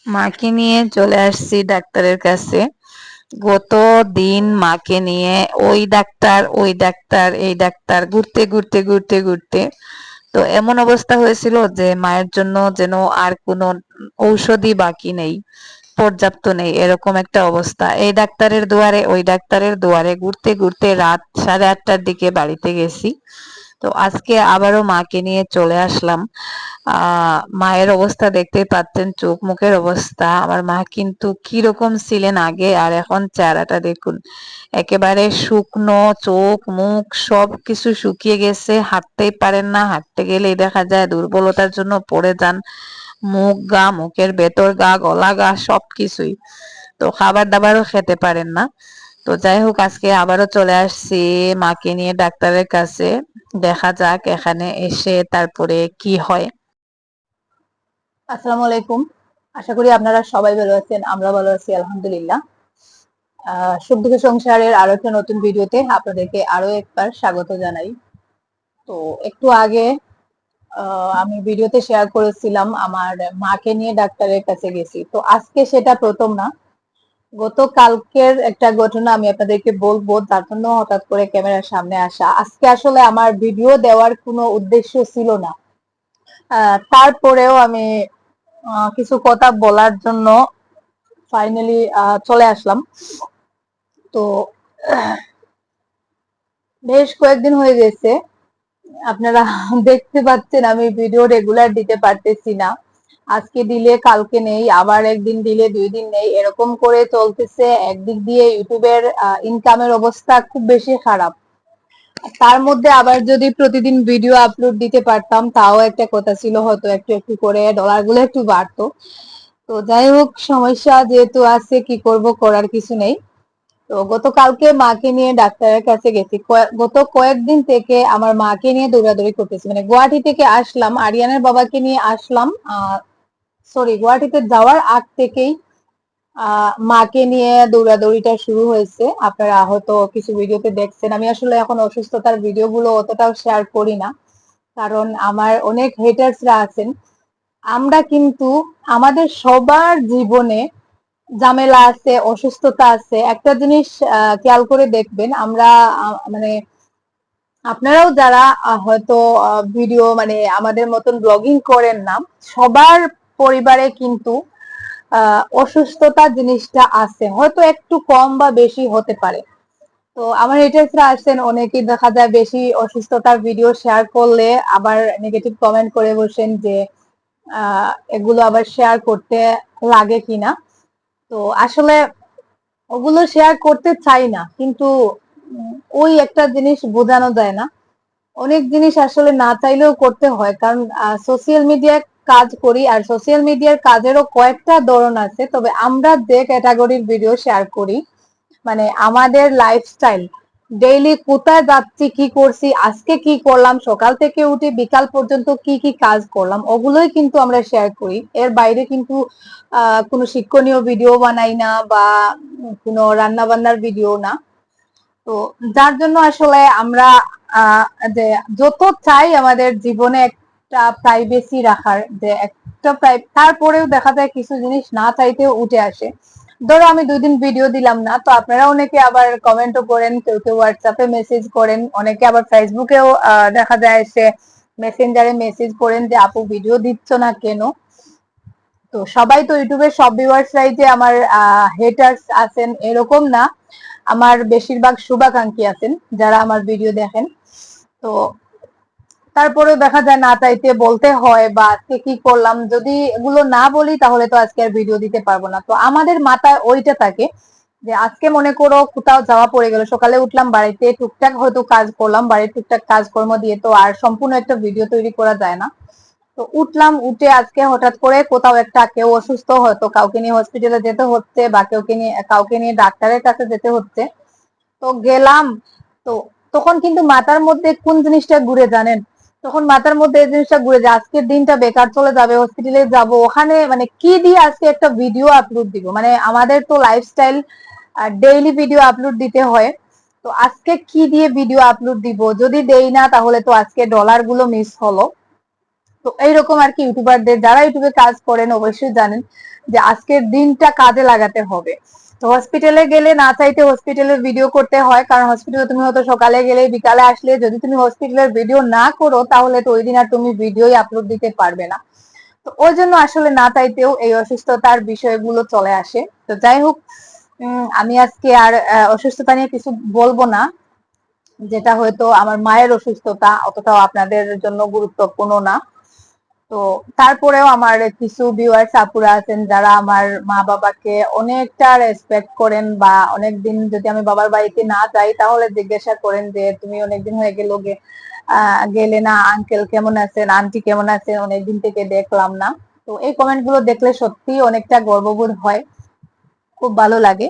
মাকে নিয়ে চলে আসছি ডাক্তারের কাছে। গত দিন মাকে নিয়ে ওই ডাক্তার এই ডাক্তার ঘুরতে ঘুরতে ঘুরতে ঘুরতে তো এমন অবস্থা হয়েছিল যে মায়ের জন্য যেন আর কোনো ঔষধই বাকি নেই, পর্যাপ্ত নেই, এরকম একটা অবস্থা। এই ডাক্তারের দুয়ারে ওই ডাক্তারের দুয়ারে ঘুরতে ঘুরতে রাত 8:30টার দিকে বাড়িতে গেছি। তো আজকে আবারও মাকে নিয়ে চলে আসলাম। মায়ের অবস্থা দেখতেই পাচ্ছেন, চোখ মুখের অবস্থা। আমার মা কিন্তু কিরকম ছিলেন আগে আর এখন চেহারাটা দেখুন, একেবারে শুকনো, চোখ মুখ সবকিছু শুকিয়ে গেছে, হাঁটতেই পারেন না, হাঁটতে গেলেই দেখা যায় দুর্বলতার জন্য পড়ে যান। মুখ গা, মুখের ভেতর গা, গলা গা সবকিছুই। তো খাবার দাবারও খেতে পারেন না। তো যাই হোক, আজকে আবারও চলে আসছি মাকে নিয়ে ডাক্তারের কাছে। দেখা যাক এখানে এসে তারপরে কি হয়। আসসালামু আলাইকুম। আশা করি আপনারা সবাই ভালো আছেন, আমরা ভালো আছি আলহামদুলিল্লাহ। সুখ দুঃখে সংসারের আরো একটা নতুন ভিডিওতে আপনাদেরকে আরো একবার স্বাগত জানাই। তো একটু আগে আমি ভিডিওতে শেয়ার করেছিলাম আমার মাকে নিয়ে ডাক্তারের কাছে গেছি। তো আজকে সেটা প্রথম না, গতকালকের একটা ঘটনা আমি আপনাদেরকে বলবো, তার জন্য হঠাৎ করে ক্যামেরার সামনে আসা। আজকে আসলে আমার ভিডিও দেওয়ার কোনো উদ্দেশ্য ছিল না, তারপরেও আমি কিছু কথা বলার জন্য ফাইনালি চলে আসলাম। তো বেশ কয়েকদিন হয়ে গেছে, আপনারা দেখতে পাচ্ছেন আমি ভিডিও রেগুলার দিতে পারতেছি না। আজকে দিলে কালকে নেই, আবার একদিন দিলে 2 দিন নেই, এরকম করে চলতেছে। একদিক দিয়ে ইউটিউবের ইনকামের অবস্থা খুব বেশি খারাপ, তার মধ্যে আবার যদি প্রতিদিন ভিডিও আপলোড দিতে পারতাম তাও একটা কথা ছিল, হয়তো একটু একটু করে ডলার গুলো একটু বাড়তো। তো যাই হোক, সমস্যা যেহেতু আছে, কি করব, করার কিছু নেই। তো গতকালকে মাকে নিয়ে ডাক্তারের কাছে গেছি। গত কয়েকদিন থেকে আমার মাকে নিয়ে দৌড়াদৌড়ি করতেছি, মানে গুয়াহাটি থেকে আসলাম, আরিয়ানের বাবাকে নিয়ে আসলাম। সরি, গুয়াহাটিতে যাওয়ার আগ থেকেই মাকে নিয়ে দৌড়াদৌড়িটা শুরু হয়েছে। আপনারা হয়তো কিছু ভিডিওতে দেখছেন। আমি আসলে এখন অসুস্থতার ভিডিও গুলো অতটাও শেয়ার করি না, কারণ আমার অনেক হেটার্সরা আছেন। আমরা কিন্তু আমাদের সবার জীবনে ঝামেলা আছে, অসুস্থতা আছে। একটা জিনিস খেয়াল করে দেখবেন, আমরা মানে আপনারাও যারা হয়তো ভিডিও মানে আমাদের মতন ব্লগিং করেন না, সবার পরিবারে কিন্তু অসুস্থতা জিনিসটা আছে, হয়তো একটু কম বা বেশি হতে পারে। তো আমার হেটার্সরা আসছেন, অনেকেই দেখা যায় বেশি অসুস্থতার ভিডিও শেয়ার করলে আবার নেগেটিভ কমেন্ট করে বসেন যে এগুলো আবার শেয়ার করতে লাগে কিনা। তো আসলে ওগুলো শেয়ার করতে চাই না, কিন্তু ওই একটা জিনিস বোঝানো যায় না। অনেক জিনিস আসলে না চাইলেও করতে হয়, কারণ সোশ্যাল মিডিয়ায় কাজ করি, আর সোশ্যাল মিডিয়ার কাজেরও কয়েকটা ধরন আছে। তবে আমরা যে ক্যাটাগরির ভিডিও শেয়ার করি, মানে আমাদের লাইফস্টাইল, ডেইলি কোথায় যাচ্ছি, কি করছি, আজকে কি করলাম, সকাল থেকে উঠে বিকাল পর্যন্ত কি কি কাজ করলাম, ওগুলোই কিন্তু আমরা শেয়ার করি। এর বাইরে কিন্তু কোনো শিক্ষণীয় ভিডিও বানাই না, বা কোনো রান্না বান্নার ভিডিও না। তো যার জন্য আসলে আমরা যে যত চাই আমাদের জীবনে একটা প্রাইভেসি রাখার, যে একটা তারপরেও দেখা যায় কিছু জিনিস না চাইতেও উঠে আসে। ধরো আমি 2 দিন ভিডিও দিলাম না, তো আপনারা অনেকে আবার কমেন্টও করেন, কেউ কেউ হোয়াটসঅ্যাপে মেসেজ করেন, অনেকে আবার ফেসবুকেও দেখা যায় সে মেসেঞ্জারে মেসেজ করেন যে আপু ভিডিও দিচ্ছ না কেন। তো সবাই তো ইউটিউবের সব ভিউয়ার্সরাই যে আমার হেটার্স আছেন এরকম না, আমার বেশিরভাগ শুভাকাঙ্ক্ষী আছেন যারা আমার ভিডিও দেখেন। তো তারপরেও দেখা যায় না চাইতে বলতে হয়, বা আজকে কি করলাম যদি এগুলো না বলি তাহলে তো আজকে আর ভিডিও দিতে পারবো না। তো আমাদের মাথায় ওইটা থাকে যে আজকে মনে করো কোথাও যাওয়া পড়ে গেল, সকালে উঠলাম, বাড়িতে টুকটাক হয়তো কাজ করলাম, বাড়ির টুকটাক কাজকর্ম দিয়ে তো আর সম্পূর্ণ একটা ভিডিও তৈরি করা যায় না। তো উঠলাম, উঠে আজকে হঠাৎ করে কোথাও একটা কেউ অসুস্থ, হয়তো কাউকে নিয়ে হসপিটালে যেতে হচ্ছে, বা কাউকে নিয়ে ডাক্তারের কাছে যেতে হচ্ছে। তো গেলাম। তো তখন কিন্তু মাথার মধ্যে কোন জিনিসটা ঘুরে জানেন, তখন মাথার মধ্যে এই জিনিসটা ঘুরে যে আজকের দিনটা বেকার চলে যাবে, হসপিটালে যাব, ওখানে মানে কি দিয়ে আজকে একটা ভিডিও আপলোড দিব, মানে আমাদের তো লাইফস্টাইল ডেইলি ভিডিও আপলোড দিতে হয়। তো আজকে কি দিয়ে ভিডিও আপলোড দিব, যদি দেই না তাহলে তো আজকে ডলার গুলো মিস হলো। তো এইরকম আর কি, ইউটিউবারদের যারা ইউটিউবে কাজ করেন অবশ্যই জানেন যে আজকের দিনটা কাজে লাগাতে হবে। তো হসপিটালে গেলে না চাইতে হসপিটালের ভিডিও করতে হয়, কারণ হসপিটালে তুমি হয়তো সকালে গেলে বিকালে আসলে, যদি তুমি হসপিটালের ভিডিও না করো তাহলে তো ওই দিন আর তুমি ভিডিওই আপলোড দিতে পারবে না। তো ওই জন্য আসলে না চাইতেও এই অসুস্থতার বিষয়গুলো চলে আসে। তো যাই হোক, আমি আজকে আর অসুস্থতা নিয়ে কিছু বলবো না, যেটা হয়তো আমার মায়ের অসুস্থতা অতটাও আপনাদের জন্য গুরুত্বপূর্ণ না। তো তারপরেও আমার কিছু ভিউয়ার্স আপুরা আছেন যারা আমার মা বাবাকে অনেকটা রেসপেক্ট করেন, বা অনেকদিন যদি আমি বাবার বাড়িতে না যাই তাহলে জিজ্ঞাসা করেন যে তুমি অনেকদিন হয়ে গেল গেলে না, আঙ্কেল কেমন আছেন, আন্টি কেমন আছেন, অনেকদিন থেকে দেখলাম না। তো এই কমেন্ট গুলো দেখলে সত্যি অনেকটা গর্ববোধ হয়, খুব ভালো লাগে।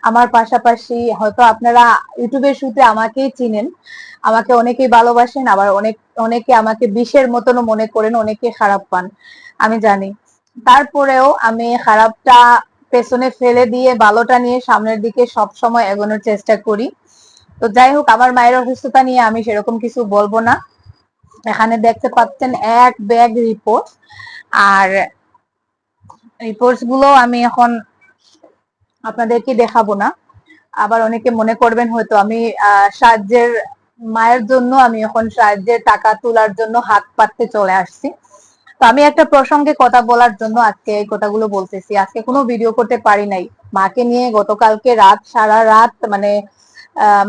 আমার পাশাপাশি হয়তো আপনারা ইউটিউবের শুরুতে আমাকেই চিনেন, আমাকে অনেকেই ভালোবাসেন, আবার অনেকে আমাকে বিষের মতনও মনে করেন, অনেকে খারাপ পান, আমি জানি। তারপরেও আমি খারাপটা পেছনে ফেলে দিয়ে ভালোটা নিয়ে সামনের দিকে সব সময় এগোনোর চেষ্টা করি। তো যাই হোক, আমার মায়ের অসুস্থতা নিয়ে আমি সেরকম কিছু বলবো না। এখানে দেখতে পাচ্ছেন এক ব্যাগ রিপোর্ট, আর রিপোর্টস গুলো আমি এখন আপনাদেরকে দেখাবো না। আবার অনেকে মনে করবেন হয়তো আমি সাহায্যের, মায়ের জন্য আমি এখন সাহায্যের টাকা তোলার জন্য হাত পাততে চলে আসছি। তো আমি একটা প্রসঙ্গে কথা বলার জন্য আজকে এই কথাগুলো বলতেছি। আজকে কোনো ভিডিও করতে পারি নাই মাকে নিয়ে। গতকালকে রাত, সারা রাত মানে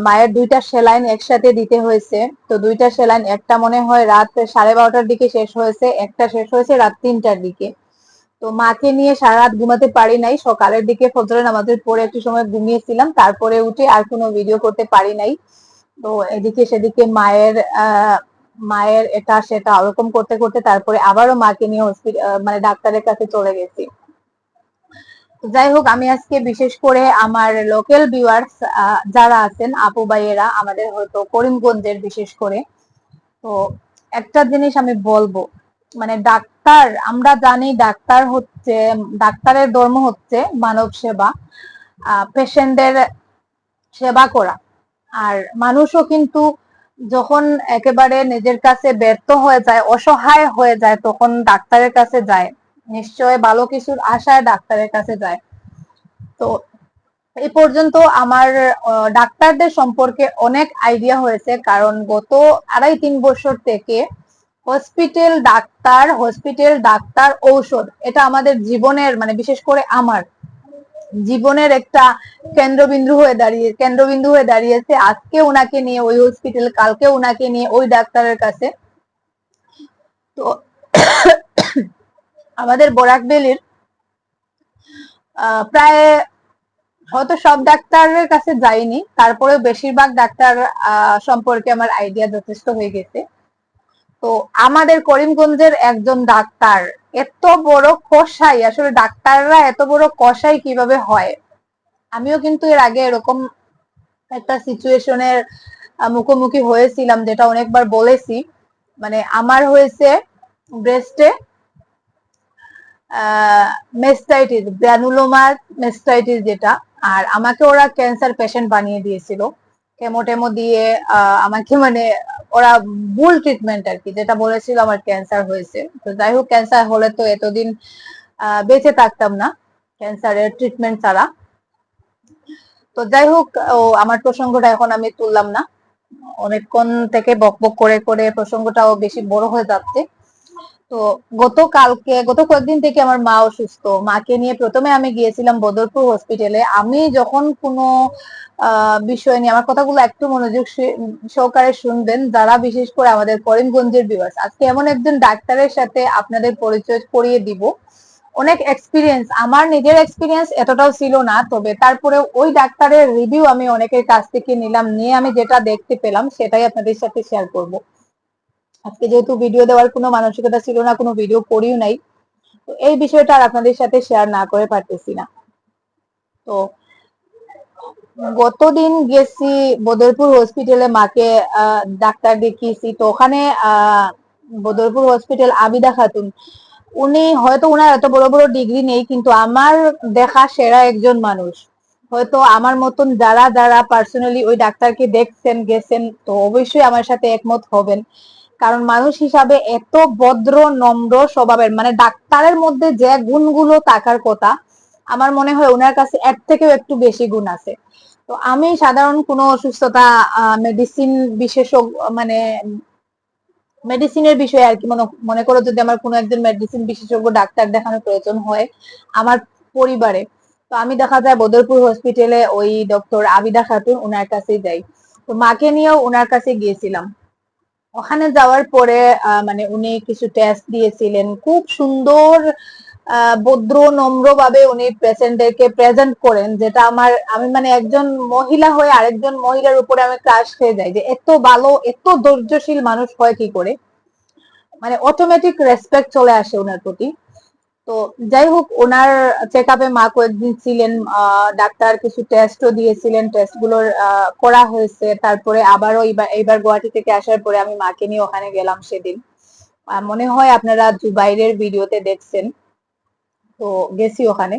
মায়ের 2টা সেলাইন একসাথে দিতে হয়েছে। তো 2টা সেলাইন, একটা মনে হয় রাত 12:30টার দিকে শেষ হয়েছে, একটা শেষ হয়েছে রাত 3টার দিকে। তো মাকে নিয়ে সারা রাত ঘুমাতে পারি নাই। সকালের দিকে ফজরের নামাজের পরে একটু সময় ঘুমিয়েছিলাম, তারপরে উঠে আর কোনো ভিডিও করতে পারি নাই। তো এদিকে সেদিকে মায়ের এটা সেটা ওরকম করতে করতে তারপরে আবারও মাকে নিয়ে মানে ডাক্তারের কাছে চলে গেছি। যাই হোক, আমি আজকে বিশেষ করে আমার লোকাল ভিউয়ার্স যারা আছেন, আপু ভাইয়েরা, আমাদের হয়তো করিমগঞ্জের বিশেষ করে, তো একটা জিনিস আমি বলবো, মানে ডাক্তার, আমরা জানি ডাক্তারের ধর্ম হচ্ছে মানব সেবা, পেশেন্টদের সেবা করা। আর মানুষও কিন্তু যখন একেবারে নিজের কাছে ব্যর্থ হয়ে যায়, অসহায় হয়ে যায়, তখন ডাক্তারের কাছে যায়, নিশ্চয় ভালো কিছুর আশায় ডাক্তারের কাছে যায়। তো এই পর্যন্ত আমার ডাক্তারদের সম্পর্কে অনেক আইডিয়া হয়েছে, কারণ গত 2.5-3 বছর থেকে হসপিটাল ডাক্তার ঔষধ, এটা আমাদের জীবনের, মানে বিশেষ করে আমার জীবনের একটা কেন্দ্রবিন্দু হয়ে দাঁড়িয়েছে। আজকে ওনাকে নিয়ে ওই হসপিটাল, কালকে ওনাকে নিয়ে ওই ডাক্তারের কাছে। তো আমাদের বরাকবেলির প্রায়, হয়তো সব ডাক্তারের কাছে যাইনি, তারপরেও বেশিরভাগ ডাক্তার সম্পর্কে আমার আইডিয়া যথেষ্ট হয়ে গেছে। তো আমাদের করিমগঞ্জের একজন ডাক্তার এত বড় কসাই, আসলে ডাক্তাররা এত বড় কসাই কিভাবে হয়, আমিও কিন্তু এর আগে এরকম একটা সিচুয়েশনের মুখোমুখি হয়েছিলাম, যেটা অনেকবার বলেছি। মানে আমার হয়েছে ব্রেস্টে মেস্টাইটিস, গ্রানুলোমার মেস্টাইটিস যেটা, আর আমাকে ওরা ক্যান্সার পেশেন্ট বানিয়ে দিয়েছিল, কেমোটেমো দিয়ে আমাকে, মানে ওরা ভুল ট্রিটমেন্ট আর কি, যেটা বলেছিল আমার ক্যান্সার হয়েছে। তো যাই হোক, ক্যান্সার হলে তো এতদিন বেঁচে থাকতাম না ক্যান্সারের ট্রিটমেন্ট ছাড়া। তো যাই হোক, আমার প্রসঙ্গটা এখন আমি তুললাম না, অনেকক্ষণ থেকে বকবক করে করে প্রসঙ্গটাও বেশি বড় হয়ে যাচ্ছে। তো গত কয়েকদিন থেকে আমার মা অসুস্থ, মাকে নিয়ে প্রথমে আমি গিয়েছিলাম বদরপুর হসপিটালে। আমি যখন কোনো বিষয় নিয়ে, আমার কথাগুলো একটু মনোযোগ সহকারে শুনবেন যারা বিশেষ করে আমাদের করিমগঞ্জের ভিউয়ার্স, আজকে এমন একজন ডাক্তারের সাথে আপনাদের পরিচয় করিয়ে দিব। অনেক এক্সপিরিয়েন্স, আমার নিজের এক্সপিরিয়েন্স এতটাও ছিল না, তবে তারপরে ওই ডাক্তারের রিভিউ আমি অনেকের কাছ থেকে নিলাম, নিয়ে আমি যেটা দেখতে পেলাম সেটাই আপনাদের সাথে শেয়ার করব। আজকে যেহেতু ভিডিও দেওয়ার কোনো মানসিকতা ছিল না, কোনো ভিডিও করিও নাই, তো এই বিষয়টা আর আপনাদের সাথে শেয়ার না করে পারতেছি না। তো গতদিন গেছি বদরপুর হসপিটালে, মাকে ডাক্তার দেখিয়েছি। তো ওখানে বদরপুর হসপিটাল আবিদা খাতুন, উনি হয়তো উনার এত বড় বড় ডিগ্রি নেই, কিন্তু আমার দেখা সেরা একজন মানুষ। হয়তো আমার মতন যারা যারা পার্সোনালি ওই ডাক্তারকে দেখছেন, গেছেন, তো অবশ্যই আমার সাথে একমত হবেন, কারণ মানুষ হিসাবে এত ভদ্র নম্র স্বভাবের, মানে ডাক্তারের মধ্যে যে গুণগুলো থাকার কথা, আমার মনে হয় ওনার কাছে এর থেকেও একটু বেশি গুণ আছে। তো আমি সাধারণ কোনো অসুস্থতা মেডিসিন বিশেষজ্ঞ, মানে মেডিসিনের বিষয়ে আর কি, মনে করো যদি আমার কোনো একজন মেডিসিন বিশেষজ্ঞ ডাক্তার দেখানোর প্রয়োজন হয় আমার পরিবারে, তো আমি দেখা যায় বদরপুর হসপিটালে ওই ডক্টর আবিদা খাতুন ওনার কাছে যাই। তো মাকে নিয়েও ওনার কাছে গিয়েছিলাম। ওখানে যাওয়ার পরে মানে উনি কিছু টেস্ট দিয়েছিলেন, খুব সুন্দর ভদ্র নম্র ভাবে উনি পেশেন্টদেরকে প্রেজেন্ট করেন, যেটা আমি মানে একজন মহিলা হয়ে আরেকজন মহিলার উপরে আমি ক্রাশ খেয়ে যাই যে এত ভালো এত ধৈর্যশীল মানুষ হয় কি করে, মানে অটোমেটিক রেসপেক্ট চলে আসে ওনার প্রতি। তো যাই হোক, ওনার চেক আপে মা কয়েকদিন ছিলেন, ডাক্তার কিছু টেস্টও দিয়েছিলেন, টেস্ট গুলোর করা হয়েছে। তারপরে আবারও এইবার গুয়াহাটি থেকে আসার পরে আমি মাকে নিয়ে ওখানে গেলাম সেদিন। মনে হয় আপনারা জুবাইরের ভিডিওতে দেখছেন। তো গেছি ওখানে,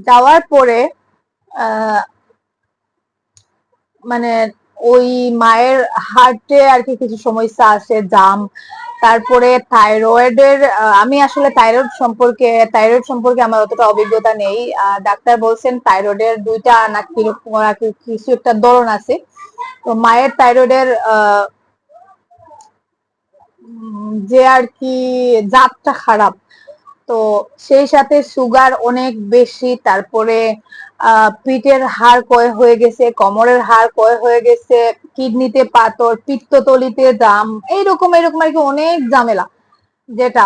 যাওয়ার পরে আহ মানে ওই মায়ের হার্টে আর কি কিছু সমস্যা আছে, জাম। তারপরে থাইরয়েডের, আমি আসলে থাইরয়েড সম্পর্কে আমার অতটা অভিজ্ঞতা নেই। ডাক্তার বলছেন থাইরয়েডের দুইটা না কিরকম কিছু একটা ধরন আছে। তো মায়ের থাইরয়েডের যে আর কি জাতটা খারাপ, তো সেই সাথে সুগার অনেক বেশি। তারপরে পিঠের হাড় ক্ষয় হয়ে গেছে, কোমরের হাড় ক্ষয় হয়ে গেছে, কিডনিতে পাথর, পিত্তথলিতে জাম, এইরকম এরকম আর কি অনেক ঝামেলা যেটা।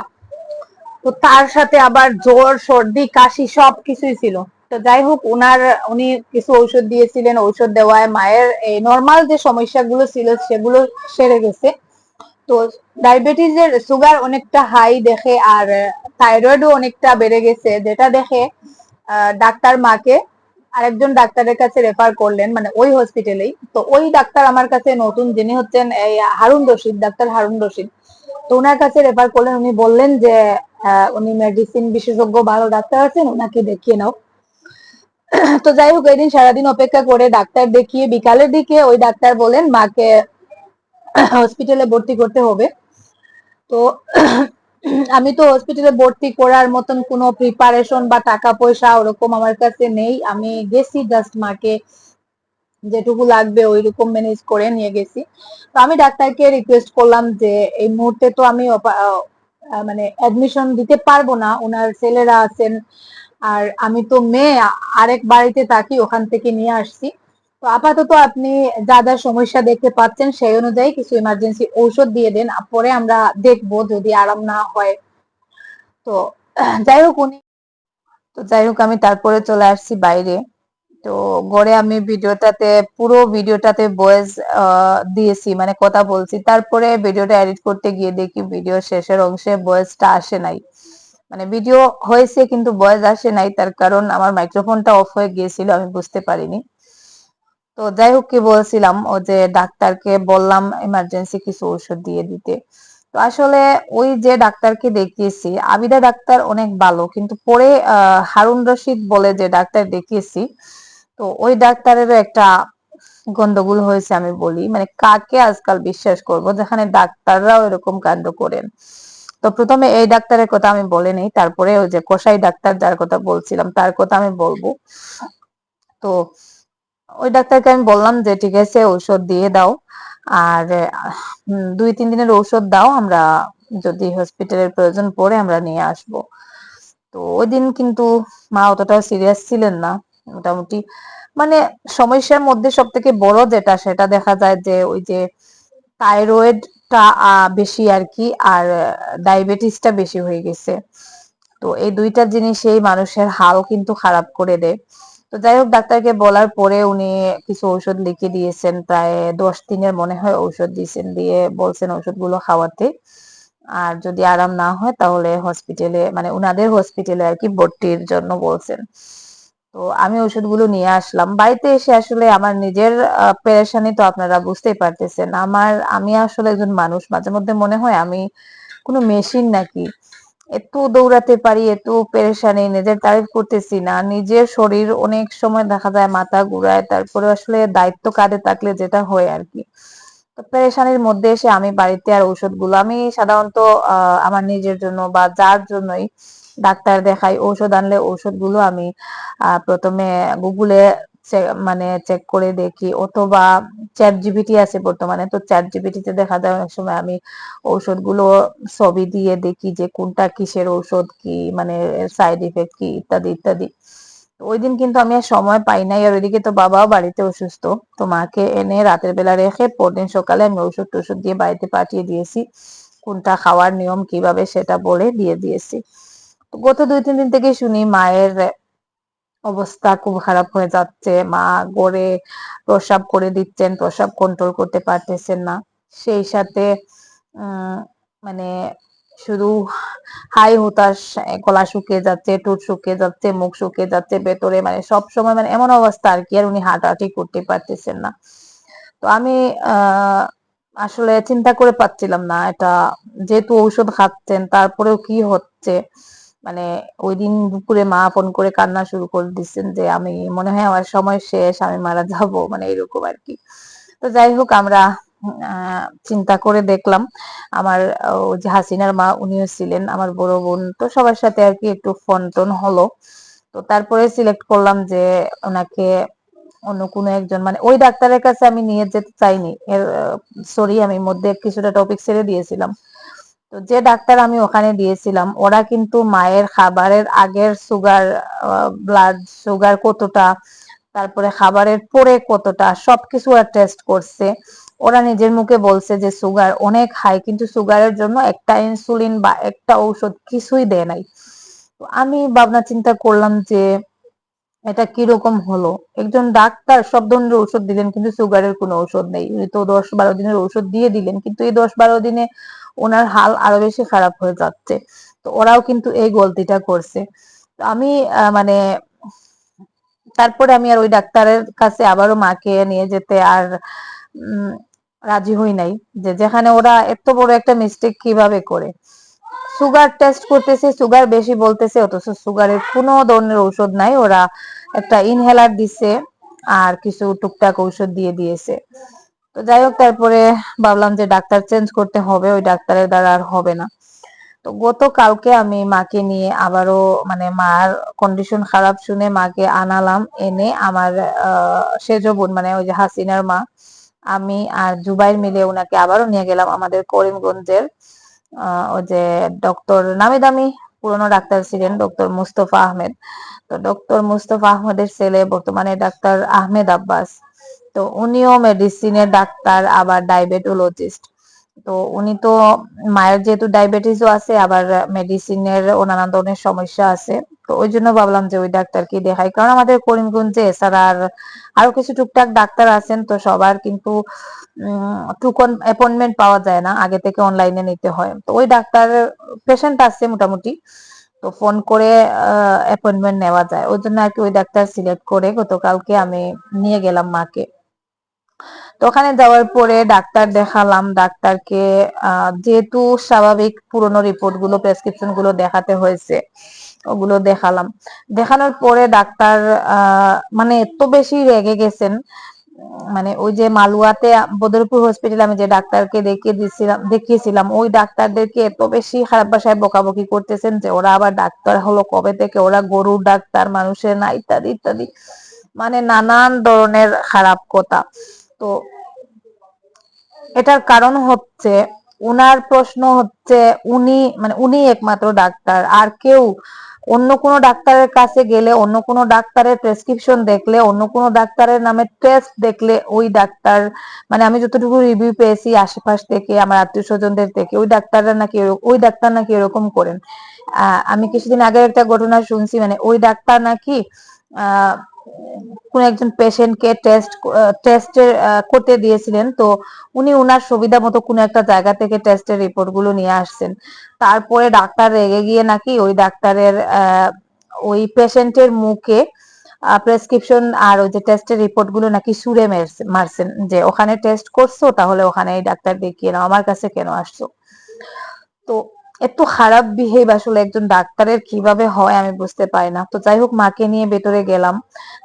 তো তার সাথে আবার জ্বর সর্দি কাশি সব কিছুই ছিল। তো যাই হোক, উনি কিছু ঔষধ দিয়েছিলেন, ঔষধ দেওয়ায় মায়ের এই নর্মাল যে সমস্যাগুলো ছিল সেগুলো সেরে গেছে। তো ডায়াবেটিসের সুগার অনেকটা হাই দেখে আর থাইরয়েডও অনেকটা বেড়ে গেছে, যেটা দেখে ডাক্তার মাকে আরেকজন ডাক্তারের কাছে রেফার করলেন, মানে ওই হসপিটালেই। তো ওই ডাক্তার আমার কাছে নতুন, যিনি হচ্ছেন এই হারুন রশিদ, ডাক্তার হারুন রশিদ। তো ওনার কাছে রেফার করলেন, উনি বললেন যে উনি মেডিসিন বিশেষজ্ঞ ভালো ডাক্তার আছেন, ওনাকে দেখিয়ে নাও। তো যাই হোক, এদিন সারাদিন অপেক্ষা করে ডাক্তার দেখিয়ে বিকালের দিকে ওই ডাক্তার বলেন মাকে হসপিটালে ভর্তি করতে হবে। তো আমি তো হসপিটালে ভর্তি করার মতন কোনো প্রিপারেশন বা টাকা পয়সা ওরকম আমার কাছে নেই। আমি গেছি জাস্ট মাকে যেটুকু লাগবে ওই রকম ম্যানেজ করে নিয়ে গেছি। তো আমি ডাক্তারকে রিকোয়েস্ট করলাম যে এই মুহূর্তে তো আমি মানে অ্যাডমিশন দিতে পারবো না, ওনার ছেলেরা আছেন, আর আমি তো মেয়ে, আরেক বাড়িতে থাকি, ওখান থেকে নিয়ে আসছি। তো আপাতত আপনি যা যা সমস্যা দেখতে পাচ্ছেন সেই অনুযায়ী কিছু ইমার্জেন্সি ঔষধ দিয়ে দেন, পরে আমরা দেখবো যদি আরাম না হয়। তো যাই হোক আমি তারপরে চলে আসছি বাইরে। তো গড়ে আমি পুরো ভিডিওটাতে ভয়েস দিয়েছি, মানে কথা বলছি। তারপরে ভিডিওটা এডিট করতে গিয়ে দেখি ভিডিও শেষের অংশে ভয়েসটা আসে নাই, মানে ভিডিও হয়েছে কিন্তু ভয়েস আসে নাই। তার কারণ আমার মাইক্রোফোনটা অফ হয়ে গিয়েছিল, আমি বুঝতে পারিনি। তো যাই হোক, কি বলছিলাম, ও যে ডাক্তারকে বললাম ইমার্জেন্সি কিছু ওষুধ দিয়ে দিতে। তো আসলে ওই যে ডাক্তারকে দেখিয়েছি, আবিদা ডাক্তার অনেক ভালো, কিন্তু পরে হারুন রশিদ বলে যে ডাক্তার দেখিয়েছি, তো ওই ডাক্তারেরও একটা গন্ডগোল হয়েছে। আমি বলি, মানে কাকে আজকাল বিশ্বাস করব, যেখানে ডাক্তাররাও এরকম কাণ্ড করেন। তো প্রথমে এই ডাক্তারের কথা আমি বলে নেই, তারপরে ওই যে কসাই ডাক্তার যার কথা বলছিলাম তার কথা আমি বলবো। তো ওই ডাক্তারকে আমি বললাম যে ঠিক আছে ঔষধ দিয়ে দাও, আর 2-3 দিনের ঔষধ দাও, আমরা যদি হসপিটালের প্রয়োজন পড়ে আমরা নিয়ে আসব। তো ওই দিন কিন্তু মা অতটা সিরিয়াস ছিলেন না, মোটামুটি। মানে সমস্যার মধ্যে সব থেকে বড় যেটা, সেটা দেখা যায় যে ওই যে থাইরয়েডটা বেশি আর কি, আর ডায়াবেটিসটা বেশি হয়ে গেছে। তো এই দুইটা জিনিসই মানুষের হাল কিন্তু খারাপ করে দেয়। তো যাই হোক, ডাক্তারকে বলার পরে উনি কিছু ঔষধ লিখে দিয়েছেন, প্রায় 10 দিনের মনে হয় ঔষধ দিয়েছেন, দিয়ে বলছেন ওষুধগুলো খাওয়াতে। আর যদি আরাম না হয় তাহলে হসপিটালে, মানে উনাদের হসপিটালে আর কি ভর্তির জন্য বলছেন। তো আমি ওষুধগুলো নিয়ে আসলাম বাড়িতে এসে। আসলে আমার নিজের পেরেশানি তো আপনারা বুঝতেই পারতেছেন। আমি আসলে একজন মানুষ, মাঝে মধ্যে মনে হয় আমি কোনো মেশিন নাকি, এত দৌড়াতে পারি, এত পেরেশানি, নিজের তারিফ করতেছি না, নিজের শরীর অনেক সময় দেখা যায় মাথা ঘুরায়। তারপরে আসলে দায়িত্ব কাঁধে থাকলে যেটা হয় আর কি, তো পেরেশানির মধ্যে এসে আমি বাড়িতে আর ঔষধগুলো আমি সাধারণত আমার নিজের জন্য বা যার জন্যই ডাক্তার দেখাই ঔষধ আনলে ঔষধগুলো আমি প্রথমে গুগলে মানে চেক করে দেখি, অথবা চ্যাট জিপিটি আছে বর্তমানে, তো চ্যাট জিপিটিতে দেখা যায় অনেক সময় আমি ঔষধগুলো ছবি দিয়ে দেখি যে কোনটা কিসের ঔষধ, কি মানে সাইড ইফেক্ট কি ইত্যাদি ইত্যাদি। ওই দিন কিন্তু আমি আর সময় পাই নাই, আর ওইদিকে তো বাবাও বাড়িতে অসুস্থ। তো মাকে এনে রাতের বেলা রেখে পরদিন সকালে আমি ওষুধ টষুধ দিয়ে বাড়িতে পাঠিয়ে দিয়েছি, কোনটা খাওয়ার নিয়ম কিভাবে সেটা বলে দিয়ে দিয়েছি। তো গত 2-3 দিন থেকে শুনি মায়ের অবস্থা খুব খারাপ হয়ে যাচ্ছে, মা গড়ে প্রস্রাব করে দিচ্ছেন, প্রস্রাব কন্ট্রোল করতে পারতেছেন না। সেই সাথে মানে শুধু হাই হুতাশ, গলা শুকিয়ে যাচ্ছে, ঠোঁট শুকিয়ে যাচ্ছে, মুখ শুকিয়ে যাচ্ছে ভেতরে, মানে সব সময় মানে এমন অবস্থা আর কি, আর উনি হাঁটাহাঁটি করতে পারতেছেন না। তো আমি আসলে চিন্তা করে পাচ্ছিলাম না এটা, যেহেতু ঔষধ খাচ্ছেন তারপরেও কি হচ্ছে। মানে ওই দিন দুপুরে মা ফোন করে কান্না শুরু করে দিচ্ছেন যে আমি মনে হয় আমার সময় শেষ, আমি মারা যাব, মানে এরকম আর কি। তো যাই হোক, আমরা চিন্তা করে দেখলাম, আমার ওই যে হাসিনার মা উনিও ছিলেন, আমার বড় বোন, তো সবার সাথে আর কি একটু ফোন টোন হলো। তো তারপরে সিলেক্ট করলাম যে ওনাকে অন্য কোনো একজন, মানে ওই ডাক্তারের কাছে আমি নিয়ে যেতে চাইনি, সরি আমি মধ্যে কিছুটা টপিক ছেড়ে দিয়েছিলাম। তো যে ডাক্তার আমি ওখানে দিয়েছিলাম ওরা কিন্তু মায়ের খাবারের আগের সুগার, ব্লাড সুগার কতটা, তারপরে খাবারের পরে কতটা, সবকিছু ওরা টেস্ট করছে। ওরা নিজের মুখে বলছে যে সুগার অনেক হাই, কিন্তু সুগারের জন্য একটা ইনসুলিন বা একটা ঔষধ কিছুই দেয় নাই। তো আমি ভাবনা চিন্তা করলাম যে এটা কিরকম হলো, একজন ডাক্তার সব ধরনের ঔষধ দিলেন কিন্তু সুগারের কোনো ঔষধ নেই, উনি তো 10-12 দিনের ঔষধ দিয়ে দিলেন, কিন্তু এই 10-12 দিনে ওনার হাল আরো বেশি খারাপ হয়ে যাচ্ছে। তো ওরাও কিন্তু এই গলতিটা করছে। তো আমি মানে তারপরে আমি আর ওই ডাক্তারের কাছে আবারও মাকে নিয়ে যেতে আর উম, রাজি হই নাই, যে যেখানে ওরা এত বড় একটা মিস্টেক কিভাবে করে। সুগার টেস্ট করতেছে, সুগার বেশি বলতেছে, অথচ সুগারের কোনো ধরনের ঔষধ নাই, ওরা একটা ইনহেলার দিছে আর কিছু টুকটাক ঔষধ দিয়ে দিয়েছে। তো যাই হোক, তারপরে ভাবলাম যে ডাক্তার চেঞ্জ করতে হবে, ওই ডাক্তারের দ্বারা আর হবে না। তো গতকালকে আমি মাকে নিয়ে আবারও, মানে মার কন্ডিশন খারাপ শুনে মাকে আনালাম, এনে আমার সেজ বোন, মানে ওই যে হাসিনার মা, আমি আর জুবাইর মিলে ওনাকে আবারও নিয়ে গেলাম আমাদের করিমগঞ্জের ওই যে ডক্টর নামি দামি পুরনো ডাক্তার ছিলেন, ডক্টর মুস্তফা আহমেদ। তো ডক্টর মুস্তফা আহমেদের ছেলে বর্তমানে ডাক্তার আহমেদ আব্বাস। তো উনিও মেডিসিনের ডাক্তার, আবার ডায়াবেটোলজিস্ট। তো উনি তো, মায়ের যেহেতু ডায়াবেটিসও আছে, আবার মেডিসিনের ও নানা ধরনের সমস্যা আছে। তো ওই জন্য ভাবলাম যে ওই ডাক্তারকে দেখাই, কারণ আমাদের করিমগঞ্জে এছাড়া আর আরো কিছু টুকটাক ডাক্তার আছেন, তো সবার কিন্তু টুকন অ্যাপয়েন্টমেন্ট পাওয়া যায় না, আগে থেকে অনলাইনে নিতে হয়। তো ওই ডাক্তারের পেশেন্ট আছে মোটামুটি, তো ফোন করে অ্যাপয়েন্টমেন্ট নেওয়া যায়, ওই জন্য আর কি ওই ডাক্তার সিলেক্ট করে গতকালকে আমি নিয়ে গেলাম মাকে। তো ওখানে যাওয়ার পরে ডাক্তার দেখালাম, ডাক্তারকে যেহেতু স্বাভাবিক পুরনো রিপোর্ট গুলো, প্রেসক্রিপশন গুলো দেখাতে হয়েছে, ওগুলো দেখালাম। দেখানোর পরে ডাক্তার মানে এত বেশি রেগে গেছেন, মানে ওই যে মালুয়াতে বদরপুর হসপিটালে আমি যে ডাক্তারকে দেখিয়েছিলাম ওই ডাক্তারদেরকে এত বেশি খারাপ ভাষায় বকাবকি করতেছেন যে ওরা আবার ডাক্তার হলো কবে থেকে, ওরা গরুর ডাক্তার মানুষের না, ইত্যাদি ইত্যাদি, মানে নানান ধরনের খারাপ কথা। তো এটার কারণ হচ্ছে, উনার প্রশ্ন হচ্ছে উনি, মানে উনি একমাত্র ডাক্তার, আর কেউ অন্য কোনো ডাক্তারের কাছে গেলে, অন্য কোনো ডাক্তারের প্রেসক্রিপশন দেখলে, অন্য কোনো ডাক্তারের নামে টেস্ট দেখলে ওই ডাক্তার, মানে আমি যতটুকু রিভিউ পেয়েছি আশেপাশ থেকে, আমার আত্মীয় স্বজনদের থেকে, ওই ডাক্তার নাকি এরকম করেন। আমি কিছুদিন আগের একটা ঘটনা শুনছি, মানে ওই ডাক্তার নাকি আহ কোন একজন পেশেন্টকে টেস্টের করতে দিয়েছিলেন, তো উনি উনার সুবিধা মতো কোন একটা জায়গা থেকে টেস্টের রিপোর্ট গুলো নিয়ে আসছেন। তারপরে ডাক্তার রেগে গিয়ে নাকি ওই ডাক্তারের ওই পেশেন্টের মুখে প্রেসক্রিপশন আর ওই যে টেস্টের রিপোর্ট গুলো নাকি ছুঁড়ে মারছেন, যে ওখানে টেস্ট করছো তাহলে ওখানে এই ডাক্তার দেখিয়ে নাও, আমার কাছে কেন আসছো। তো এত খারাপ বিহেভ আসলে একজন ডাক্তারের কিভাবে হয় আমি বুঝতে পারি না। তো যাই হোক, মাকে নিয়ে ভেতরে গেলাম।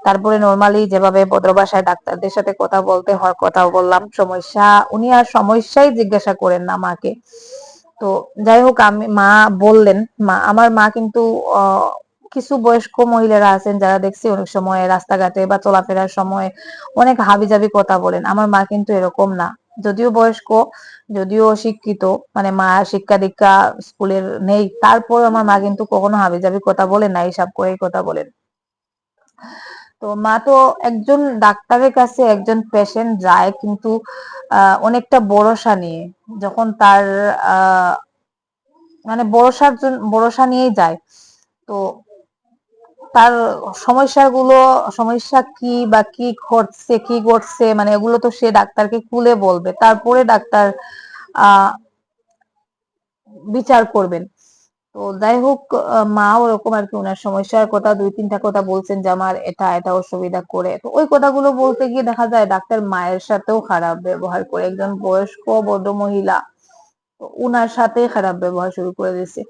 তারপরে নরমালি যেভাবে ভদ্র ভাষায় ডাক্তারদের সাথে কথা বলতে হয় কথাও বললাম। সমস্যা, উনি আর সমস্যাই জিজ্ঞাসা করেন না মাকে। তো যাই হোক, মা বললেন, আমার মা কিন্তু কিছু বয়স্ক মহিলারা আছেন যারা দেখছি অনেক সময় রাস্তাঘাটে বা চলাফেরার সময় অনেক হাবিজাবি কথা বলেন। আমার মা কিন্তু এরকম না। যদিও বয়স্ক, যদিও শিক্ষিত, মানে মা শিক্ষা দীক্ষা স্কুলের নেই, তারপর আমার মা কিন্তু কখনো হাবিজাবি কথা বলেন না, হিসাব করেই কথা বলেন। তো মা তো একজন ডাক্তারের কাছে একজন পেশেন্ট যায় কিন্তু অনেকটা ভরসা নিয়ে, যখন তার মানে ভরসা নিয়েই যায়। তো তার সমস্যা কি বা কি ঘটছে, মানে এগুলো তো সে ডাক্তারকে খুলে বলবে, তারপরে ডাক্তার আহ বিচার করবেন। তো যাই হোক, মা ওরকম আর কি ওনার সমস্যার কথা দুই তিনটা কথা বলছেন যে আমার এটা এটা অসুবিধা করে। তো ওই কথাগুলো বলতে গিয়ে দেখা যায় ডাক্তার মায়ের সাথেও খারাপ ব্যবহার করে, একজন বয়স্ক ভদ্র মহিলা, তো উনার সাথে খারাপ ব্যবহার শুরু করে দিয়েছে।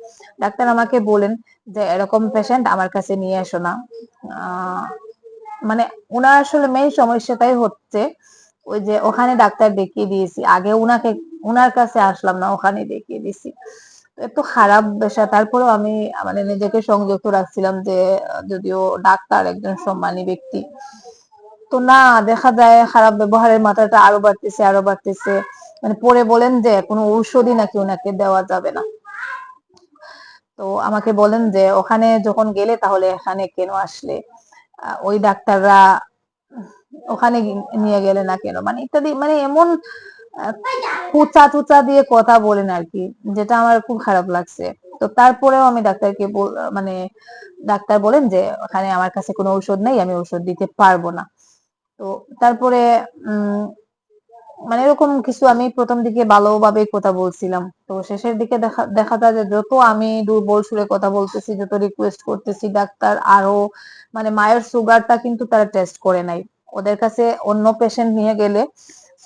ডাক্তার আমাকে বলেন যে এরকম পেশেন্ট আমার কাছে নিয়ে এসো না। আহ মানে উনার আসলে মেইন সমস্যাটাই হচ্ছে ওই যে ওখানে ডাক্তার দেখিয়ে দিয়েছি, আগে উনার কাছে আসলাম না, ওখানে দেখিয়ে দিয়েছি। এত খারাপ পেশা, তারপরেও আমি মানে নিজেকে সংযত রাখছিলাম যে যদিও ডাক্তার একজন সম্মানী ব্যক্তি, তো না, দেখা যায় খারাপ ব্যবহারের মাত্রাটা আরো বাড়তেছে আরো বাড়তেছে। মানে পরে বলেন যে কোনো ঔষধই নাকি ওনাকে দেওয়া যাবে না। তো আমাকে বলেন যে ওখানে যখন গেলে তাহলে এখানে কেন আসলে, ওই ডাক্তাররা ওখানে নিয়ে গেলে না কেন, মানে ইত্যাদি, মানে এমন আহ, কুচা টুচা দিয়ে কথা বলেন আর কি, যেটা আমার খুব খারাপ লাগছে। তো তারপরেও আমি মানে ডাক্তার বলেন যে ওখানে আমার কাছে কোনো ঔষধ নেই, আমি ঔষধ দিতে পারবো না। তো তারপরে উম মানে এরকম কিছু, আমি প্রথম দিকে ভালোভাবে কথা বলছিলাম, তো শেষের দিকে দেখা যায় যে যত আমি দুর্বল সুরে কথা বলতেছি, যত রিকোয়েস্ট করতেছি, ডাক্তার আরো, মানে মায়ের সুগারটা কিন্তু তারা টেস্ট করে নাই। ওদের কাছে অন্য পেশেন্ট নিয়ে গেলে,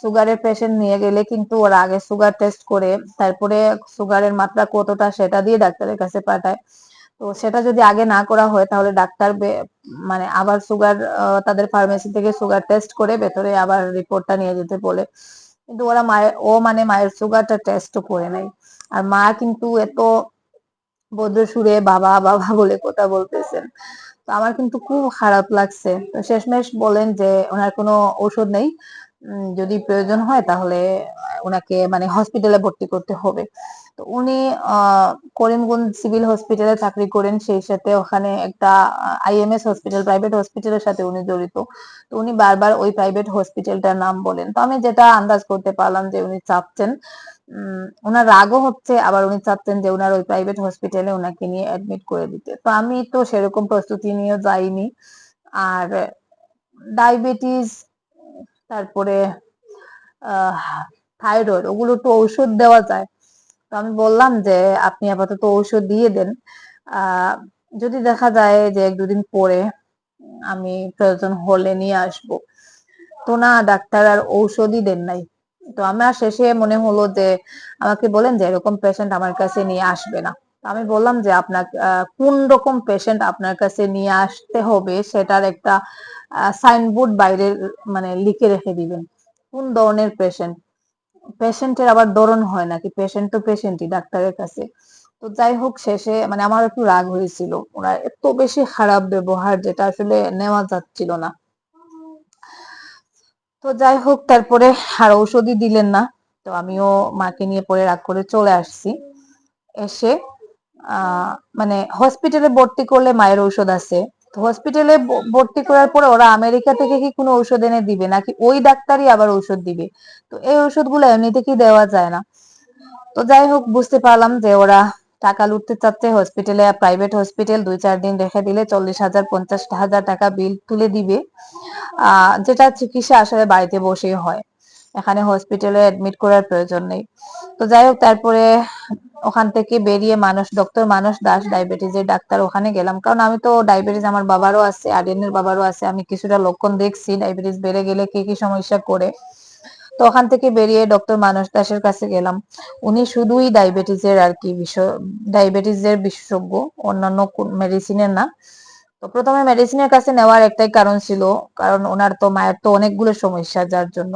সুগারের পেশেন্ট নিয়ে গেলে কিন্তু ওরা আগে সুগার টেস্ট করে, তারপরে সুগারের মাত্রা কতটা সেটা দিয়ে ডাক্তারের কাছে পাঠায়। তো সেটা যদি আগে না করা হয় তাহলে ডাক্তার মানে আবার সুগার, তাদের ফার্মেসি থেকে সুগার টেস্ট করে ভেতরে আবার রিপোর্টটা নিয়ে যেতে বলে। কিন্তু মানে মায়ের সুগারটা টেস্টও করে নাই। আর মা কিন্তু এত ভদ্র সুরে বাবা বাবা বলে কথা বলতেছেন। তো আমার কিন্তু খুব খারাপ লাগছে। তো শেষমেশ বলেন যে ওনার কোনো ঔষধ নেই, যদি প্রয়োজন হয় তাহলে ওনাকে মানে হসপিটালে ভর্তি করতে হবে। তো উনি করিমগঞ্জ সিভিল হসপিটালে চাকরি করেন, সেই সাথে ওখানে একটা আইএমএস হসপিটাল, প্রাইভেট হসপিটালের সাথে উনি জড়িত। তো উনি বারবার ওই প্রাইভেট হসপিটালটার নাম বলেন। তো আমি যেটা আন্দাজ করতে পারলাম যে উনি চাচ্ছেন, ওনার রাগও হচ্ছে, আবার উনি চাচ্ছেন যে ওনার ওই প্রাইভেট হসপিটালে ওনাকে নিয়ে অ্যাডমিট করে দিতে। তো আমি তো সেরকম প্রস্তুতি নিয়ে যাইনি। আর ডায়াবেটিস, তারপরে থাইরয়েড, ওগুলো তো ঔষধ দেওয়া যায়। তো আমি বললাম যে আপনি আপাতত ঔষধ দিয়ে দেন, আহ যদি দেখা যায় যে এক দুদিন পরে আমি প্রয়োজন হলে নিয়ে আসব। তো না, ডাক্তার আর ঔষধই দেন নাই। তো আমার শেষে মনে হলো যে আমাকে বলেন যে এরকম পেশেন্ট আমার কাছে নিয়ে আসবে না। তো আমি বললাম যে আপনার কোন রকম পেশেন্ট আপনার কাছে নিয়ে আসতে হবে সেটার একটা সাইনবোর্ড বাইরে মানে লিখে রেখে দিবেন, কোন ধরনের পেশেন্ট। পেশেন্টের আবার ধরন হয় নাকি, পেশেন্ট তো পেশেন্টই ডাক্তারের কাছে। তো যাই হোক, শেষে মানে আমার একটু রাগ হয়েছিল, ওরা এত বেশি খারাপ ব্যবহার যেটা আসলে নেওয়া যাচ্ছিল না। তো যাই হোক, তারপরে আর ঔষধই দিলেন না। তো আমিও মাকে নিয়ে পরে রাগ করে চলে আসছি। এসে মানে হসপিটালে ভর্তি করলে মায়ের ঔষধ আছে। তো হসপিটালে ভর্তি করার পরে ওরা আমেরিকা থেকে কি কোনো ঔষধ এনে দিবে নাকি ওই ডাক্তারই আবার ঔষধ দিবে? তো এই ঔষধগুলো এমনিতে কি দেওয়া যায় না? তো যাই হোক, বুঝতে পারলাম যে ওরা টাকা লুটতে চাচ্ছে। হসপিটালে, প্রাইভেট হসপিটাল, 2-4 দিন রেখে দিলে 40,000 50,000 টাকা বিল তুলে দিবে, যেটা চিকিৎসা আসলে বাড়িতে বসেই হয়, এখানে হসপিটালে অ্যাডমিট করার প্রয়োজন নেই। তো যাই হোক, তারপরে ওখান থেকে বেরিয়ে ডক্টর মানস দাস ডায়াবেটিসের ডাক্তার, ওখানে গেলাম, কারণ আমি তো ডায়াবেটিস আমার বাবারও আছে, আরিয়ানের বাবারও আছে, আমি কিছুটা লক্ষণ দেখছি ডায়াবেটিস বেড়ে গেলে কি কি সমস্যা করে। তো ওখান থেকে বেরিয়ে ডক্টর মানস দাসের কাছে গেলাম। উনি শুধুই ডায়াবেটিসের আর কি বিষয়, ডায়াবেটিসের বিশেষজ্ঞ, অন্যান্য মেডিসিনের না। তো প্রথমে মেডিসিনের কাছে নেওয়ার একটাই কারণ ছিল, কারণ ওনার তো মায়ের তো অনেকগুলো সমস্যা, যার জন্য।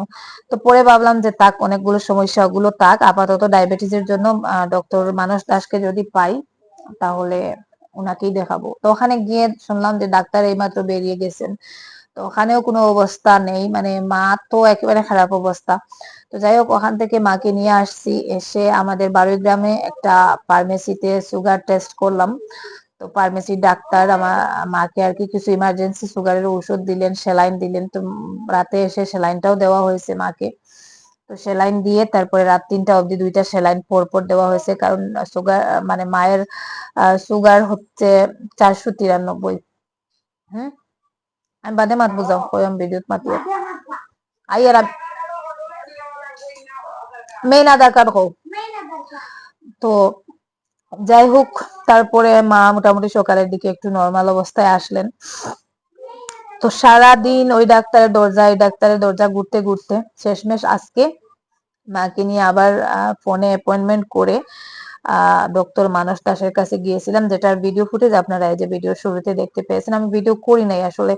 তো পরে ভাবলাম যে থাক, অনেকগুলো সমস্যা, ওগুলো থাক, আপাতত ডায়াবেটিসের জন্য ডক্টর মানস দাসকে যদি পাই তাহলে ওনাকেই দেখাবো। তো ওখানে গিয়ে শুনলাম যে ডাক্তার এইমাত্র বেরিয়ে গেছেন। তো ওখানেও কোনো অবস্থা নেই, মানে মা তো একেবারে খারাপ অবস্থা। তো যাই হোক, ওখান থেকে মাকে নিয়ে আসছি, এসে আমাদের বাড়ির গ্রামে একটা ফার্মেসিতে সুগার টেস্ট করলাম। তো ফার্মেসির ডাক্তার আমার মাকে আর কি কিছু ইমার্জেন্সি সুগারের ওষুধ দিলেন, সেলাইন দিলেন। তো রাতে এসে সেলাইনটাও দেওয়া হয়েছে মাকে। তো সেলাইন দিয়ে তারপরে রাত 3টা অবধি 2টা সেলাইন পর পর দেওয়া হয়েছে, কারণ সুগার মানে মায়ের সুগার হচ্ছে 493। হুম, আমি বাদে মাত বুঝাও কয়ম ভিডিওত মাতি আইয়ার মেইন আধার কার্ড হোক। তো যাই হোক, তারপরে মা মোটামুটি সকালের দিকে একটু নর্মাল অবস্থায় আসলেন। তো সারাদিন ওই ডাক্তারের দরজা ঘুরতে ঘুরতে শেষমেশ আজকে মাকে নিয়ে আবার ফোনে অ্যাপয়েন্টমেন্ট করে ডক্টর মানস দাসের কাছে গিয়েছিলাম, যেটার ভিডিও ফুটেজ আপনারা এই যে ভিডিও শুরুতে দেখতে পেয়েছেন। আমি ভিডিও করি নাই আসলে,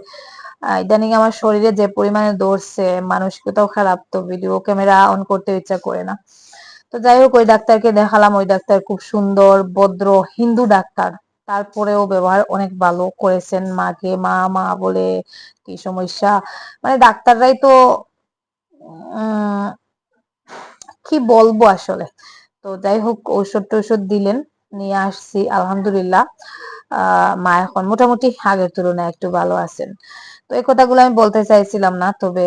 ইদানিং আমার শরীরে যে পরিমাণে ধরছে, মানসিকতাও খারাপ, তো ভিডিও ক্যামেরা অন করতে ইচ্ছা করে না। তো যাই হোক, ওই ডাক্তারকে দেখালাম। ওই ডাক্তার খুব সুন্দর ভদ্র হিন্দু ডাক্তার, তারপরেও ব্যবহার অনেক ভালো করেছেন। মাকে মা মা বলে কি সমস্যা, মানে ডাক্তাররাই তো উম কি বলবো আসলে। তো যাই হোক, ঔষধ টৌষধ দিলেন, নিয়ে আসছি আলহামদুলিল্লাহ। মা এখন মোটামুটি আগের তুলনায় একটু ভালো আছেন। তো এই কথাগুলো আমি বলতে চাইছিলাম না, তবে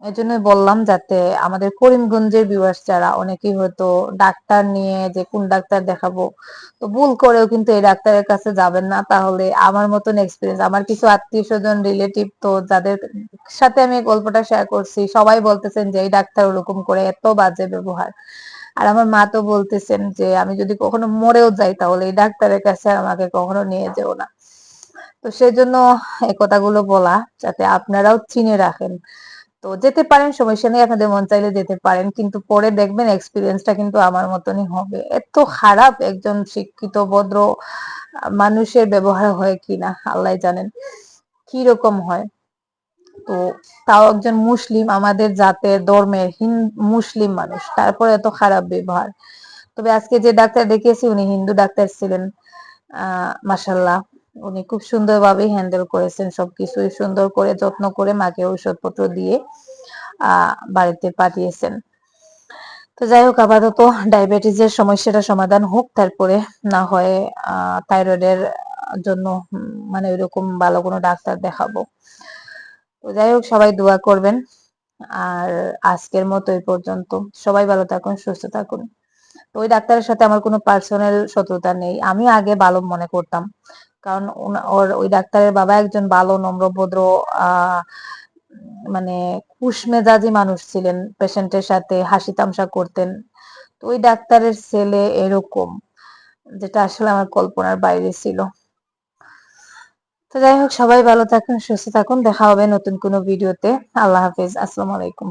এই জন্যই বললাম যাতে আমাদের করিমগঞ্জের ভিউয়ার্স যারা, অনেকেই হয়তো ডাক্তার নিয়ে যে কোন ডাক্তার দেখাবো, তো ভুল করেও কিন্তু এই ডাক্তারের কাছে যাবেন না। তাহলে আমার মতন এক্সপিরিয়েন্স, আমার কিছু আত্মীয় স্বজন রিলেটিভ, তো যাদের সাথে আমি এই গল্পটা শেয়ার করছি, সবাই বলতেছেন যে এই ডাক্তার ওরকম করে, এত বাজে ব্যবহার। আর আমার মা তো বলতেছেন যে আমি যদি কখনো মরেও যাই তাহলে এই ডাক্তারের কাছে আর আমাকে কখনো নিয়ে যেও না। তো সেজন্য এই কথাগুলো বলা, যাতে আপনারাও চিনে রাখেন। তো যেতে পারেন, সমস্যা নেই, আপনাদের মন চাইলে যেতে পারেন, কিন্তু পরে দেখবেন এক্সপিরিয়েন্সটা কিন্তু আমার মতনই হবে। এত খারাপ একজন শিক্ষিত ভদ্র মানুষের ব্যবহার হয় কিনা আল্লাহ জানেন কি রকম হয়। তো তাও একজন মুসলিম, আমাদের জাতের ধর্মের মুসলিম মানুষ, তারপরে এত খারাপ ব্যবহার। তবে আজকে যে ডাক্তার দেখিয়েছি উনি হিন্দু ডাক্তার ছিলেন। মাশাল্লাহ, উনি খুব সুন্দরভাবে হ্যান্ডেল করেছেন, সবকিছুই সুন্দর করে যত্ন করে মাকে ঔষধপত্র দিয়ে বাড়িতে পাঠিয়েছেন। তো যাই হোক, আপাতত ডায়াবেটিসের সমস্যাটা সমাধান হোক, তারপরে না হয় থাইরয়েডের জন্য মানে ওইরকম ভালো কোনো ডাক্তার দেখাবো। তো যাই হোক, সবাই দোয়া করবেন। আর আজকের মতো এই পর্যন্ত। সবাই ভালো থাকুন, সুস্থ থাকুন। তো ওই ডাক্তারের সাথে আমার কোনো পার্সোনাল শত্রুতা নেই, আমি আগে ভালো মনে করতাম, কারণ ওর ওই ডাক্তারের বাবা একজন ভালো নম্র ভদ্র মানে খুশ মেজাজি মানুষ ছিলেন, পেশেন্টের সাথে হাসি তামসা করতেন। তো ওই ডাক্তারের ছেলে এরকম, যেটা আসলে আমার কল্পনার বাইরে ছিল। তো যাই হোক, সবাই ভালো থাকুন, সুস্থ থাকুন, দেখা হবে নতুন কোনো ভিডিওতে। আল্লাহ হাফেজ, আসসালামু আলাইকুম।